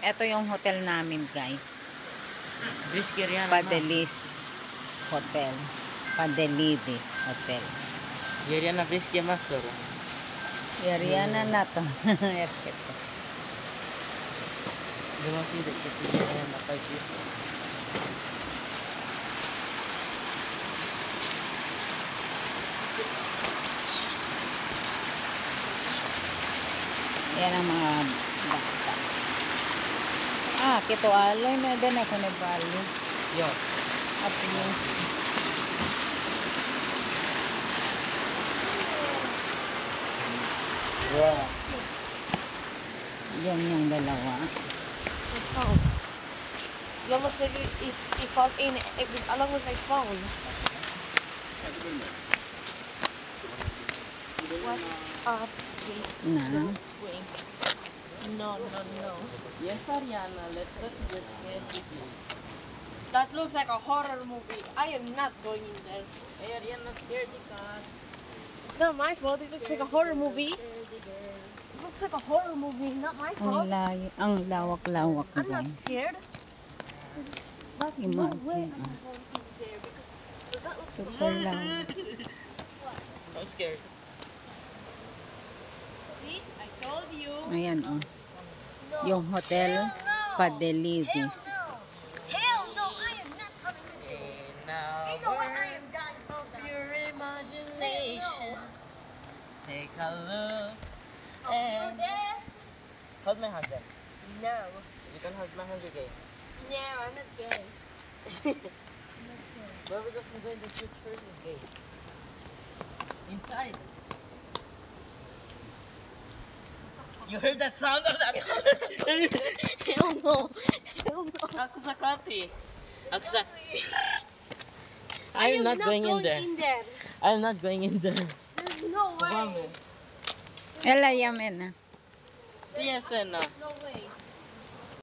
Ito yung hotel namin, guys. Briskeria na. Padelis Hotel. Padelidis Hotel. Yari na Briskeria Master. Yariana na to. Erketo. Lumasi dito kaya na 5 piso. Yan ang mga bata. Kito aloy na din ako na bali. Yo. Apis. Wow. Yan yung dalawa. You almost like if I'm in it along with my phone. What up? Na. Wing. No. Yes, Ariana, let's go to Briskeria. That looks like a horror movie. I am not going in there. Hey, Ariana, scared ka. It's not my fault. It looks like a horror movie. It looks like a horror movie. Not my fault. Ang lawak-lawak, I'm not guys. scared. But no way Imagine, I'm going in there because does that look Super lawak. I'm scared. See? I told you. Ayan, oh. No. Yung hotel Padelidis. Hell no, I am not coming in there. And now You know what? I am done. Hold on. your imagination. Take a look Oh, and there? hold my hand then. No. You can hold my hand again. No, I'm not gay. Where we go to the future is gay. Inside. You heard that sound of that? Hell no. Hell no. Ako sa kati. Ako sa... I I'm am not going in there. I'm not going in there. There's no way. Mami. Ela yamen na. Yes, na. No way.